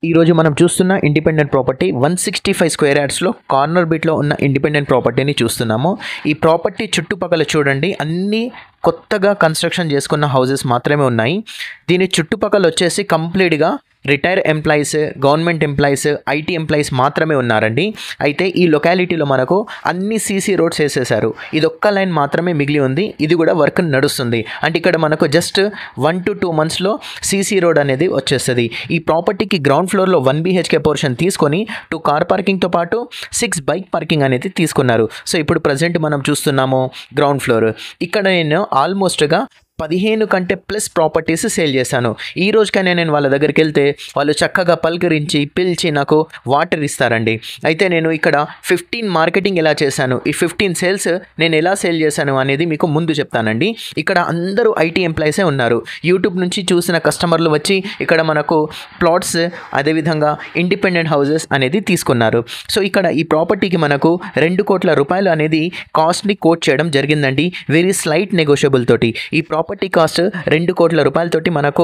ఈరోజు మనం చూస్తున్న ఇండిపెండెంట్ ప్రాపర్టీ 165 స్క్వేర్ యార్డ్స్లో కార్నర్ బిట్లో ఉన్న ఇండిపెండెంట్ ప్రాపర్టీని చూస్తున్నాము. ఈ ప్రాపర్టీ చుట్టుపక్కల చూడండి, అన్నీ కొత్తగా కన్స్ట్రక్షన్ చేసుకున్న హౌసెస్ మాత్రమే ఉన్నాయి. దీని చుట్టుపక్కల వచ్చేసి కంప్లీట్గా retire employees, government employees, IT employees మాత్రమే ఉన్నారండి. అయితే ఈ లొకాలిటీలో మనకు అన్ని సీసీ రోడ్స్ వేసేసారు. ఇది ఒక్క లైన్ మాత్రమే మిగిలి ఉంది. ఇది కూడా వర్క్ నడుస్తుంది. అంటే ఇక్కడ మనకు జస్ట్ 1 to 2 monthsలో సీసీ రోడ్ అనేది వచ్చేస్తుంది. ఈ ప్రాపర్టీకి గ్రౌండ్ ఫ్లోర్లో 1 BHK పోర్షన్ తీసుకొని 2 కార్ పార్కింగ్తో పాటు 6 బైక్ పార్కింగ్ అనేది తీసుకున్నారు. సో ఇప్పుడు ప్రజెంట్ మనం చూస్తున్నాము గ్రౌండ్ ఫ్లోర్. ఇక్కడ నేను ఆల్మోస్ట్గా 15 కంటే ప్లస్ ప్రాపర్టీస్ సేల్ చేశాను. ఈ రోజుకైనా నేను వాళ్ళ దగ్గరికి వెళ్తే వాళ్ళు చక్కగా పలకరించి పిలిచి నాకు వాటర్ ఇస్తారండి. అయితే నేను ఇక్కడ 15 మార్కెటింగ్ ఎలా చేశాను, ఈ 15 సేల్స్ నేను ఎలా సేల్ చేశాను అనేది మీకు ముందు చెప్తానండి. ఇక్కడ అందరూ ఐటీ ఎంప్లాయీసే ఉన్నారు. యూట్యూబ్ నుంచి చూసిన కస్టమర్లు వచ్చి ఇక్కడ మనకు ప్లాట్స్, అదేవిధంగా ఇండిపెండెంట్ హౌసెస్ అనేది తీసుకున్నారు. సో ఇక్కడ ఈ ప్రాపర్టీకి మనకు 2 కోట్ల రూపాయలు అనేది కాస్ట్ని కోట్ చేయడం జరిగిందండి, వెరీ స్లైట్ నెగోషియబుల్ తోటి. ఈ ప్రాపర్టీ కాస్ట్ 2 కోట్ల రూపాయలతోటి మనకు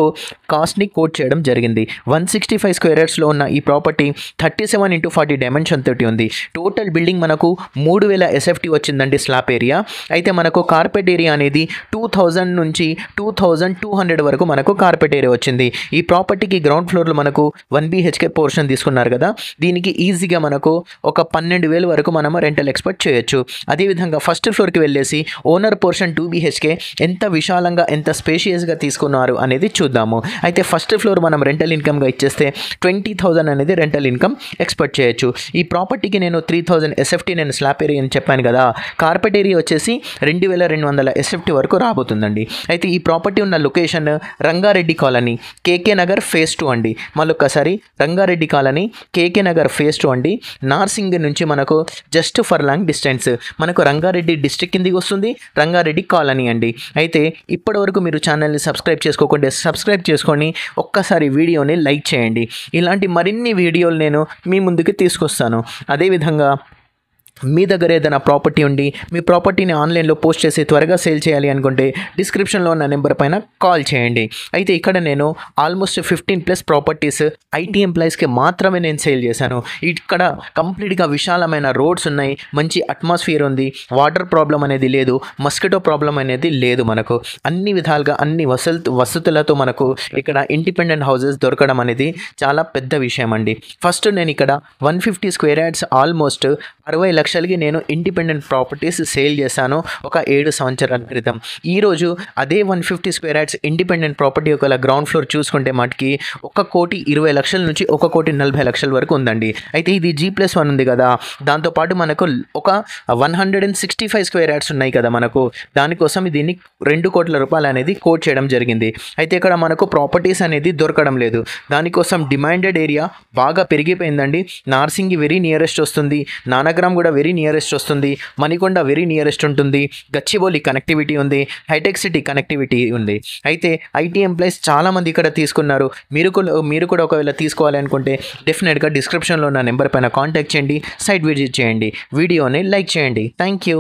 కాస్ట్ని కోట్ చేయడం జరిగింది. 165 స్క్వేర్ యార్డ్స్లో ఉన్న ఈ ప్రాపర్టీ 37x40 డైమెన్షన్ తోటి ఉంది. టోటల్ బిల్డింగ్ మనకు 3000 SFT వచ్చిందండి స్లాబ్ ఏరియా. అయితే మనకు కార్పెట్ ఏరియా అనేది 2000 నుంచి 2200 వరకు మనకు కార్పెట్ ఏరియా వచ్చింది. ఈ ప్రాపర్టీకి గ్రౌండ్ ఫ్లోర్లో మనకు 1 BHK పోర్షన్ తీసుకున్నారు కదా, దీనికి ఈజీగా మనకు ఒక 12,000 వరకు మనం రెంటల్ ఎక్స్పెక్ట్ చేయొచ్చు. అదేవిధంగా ఫస్ట్ ఫ్లోర్కి వెళ్ళేసి ఓనర్ పోర్షన్ 2 BHK ఎంత విశాలంగా, ఎంత స్పేషియస్గా తీసుకున్నారు అనేది చూద్దాము. అయితే ఫస్ట్ ఫ్లోర్ మనం రెంటల్ ఇన్కమ్గా ఇచ్చేస్తే 20,000 అనేది రెంటల్ ఇన్కమ్ ఎక్స్పెక్ట్ చేయొచ్చు. ఈ ప్రాపర్టీకి నేను 3000 SFT నేను స్లాబ్ ఏరియా అని చెప్పాను కదా, కార్పెట్ ఏరియా వచ్చేసి 2200 SFT వరకు రాబోతుందండి. అయితే ఈ ప్రాపర్టీ ఉన్న లొకేషన్ రంగారెడ్డి కాలనీ, కేకే నగర్ ఫేజ్ 2 అండి. మళ్ళొక్కసారి రంగారెడ్డి కాలనీ, కేకే నగర్ ఫేజ్ 2 అండి. నార్సింగ్ నుంచి మనకు జస్ట్ ఫర్ లాంగ్ డిస్టెన్స్, మనకు రంగారెడ్డి డిస్ట్రిక్ట్ కిందికి వస్తుంది, రంగారెడ్డి కాలనీ అండి. అయితే ఇప్పటివరకు మీరు ఛానల్ని సబ్స్క్రైబ్ చేసుకోకుంటే సబ్స్క్రైబ్ చేసుకొని ఒక్కసారి వీడియోని లైక్ చేయండి. ఇలాంటి మరిన్ని వీడియోలు నేను మీ ముందుకు తీసుకొస్తాను. అదేవిధంగా మీ దగ్గర ఏదైనా ప్రాపర్టీ ఉండి మీ ప్రాపర్టీని ఆన్లైన్లో పోస్ట్ చేసి త్వరగా సేల్ చేయాలి అనుకుంటే డిస్క్రిప్షన్లో ఉన్న నెంబర్ పైన కాల్ చేయండి. అయితే ఇక్కడ నేను ఆల్మోస్ట్ 15+ ప్రాపర్టీస్ ఐటీ ఎంప్లాయీస్కి మాత్రమే నేను సేల్ చేశాను. ఇక్కడ కంప్లీట్గా విశాలమైన రోడ్స్ ఉన్నాయి, మంచి అట్మాస్ఫియర్ ఉంది, వాటర్ ప్రాబ్లం అనేది లేదు, మస్కిటో ప్రాబ్లం అనేది లేదు. మనకు అన్ని విధాలుగా అన్ని వసతులతో మనకు ఇక్కడ ఇండిపెండెంట్ హౌసెస్ దొరకడం అనేది చాలా పెద్ద విషయం అండి. ఫస్ట్ నేను ఇక్కడ 150 స్క్వేర్ యార్డ్స్ ఆల్మోస్ట్ 60 లక్షలకి నేను ఇండిపెండెంట్ ప్రాపర్టీస్ సేల్ చేశాను ఒక 7 సంవత్సరాల క్రితం. ఈరోజు అదే 150 స్క్వేర్ యార్డ్స్ ఇండిపెండెంట్ ప్రాపర్టీ ఒక గ్రౌండ్ ఫ్లోర్ చూసుకుంటే మటుకి 1,20,00,000 నుంచి 1,40,00,000 వరకు ఉందండి. అయితే ఇది G+1 ఉంది కదా, దాంతోపాటు మనకు ఒక 165 స్క్వేర్ యార్డ్స్ ఉన్నాయి కదా మనకు, దానికోసం దీన్ని 2 కోట్ల రూపాయలు అనేది కోట్ చేయడం జరిగింది. అయితే ఇక్కడ మనకు ప్రాపర్టీస్ అనేది దొరకడం లేదు, దానికోసం డిమాండెడ్ ఏరియా బాగా పెరిగిపోయిందండి. నార్సింగి వెరీ నియరెస్ట్ వస్తుంది, నానగ్రామ్ కూడా వెరీ నియరెస్ట్ వస్తుంది, మణికొండ వెరీ నియరెస్ట్ ఉంటుంది, గచ్చిబౌలి కనెక్టివిటీ ఉంది, హైటెక్ సిటీ కనెక్టివిటీ ఉంది. అయితే ఐటీ ఎంప్లాయీస్ చాలామంది ఇక్కడ తీసుకున్నారు. మీరు కూడా ఒకవేళ తీసుకోవాలి అనుకుంటే డెఫినెట్గా డిస్క్రిప్షన్లో ఉన్న నెంబర్ పైన కాంటాక్ట్ చేయండి, సైట్ విజిట్ చేయండి, వీడియోని లైక్ చేయండి. Thank you.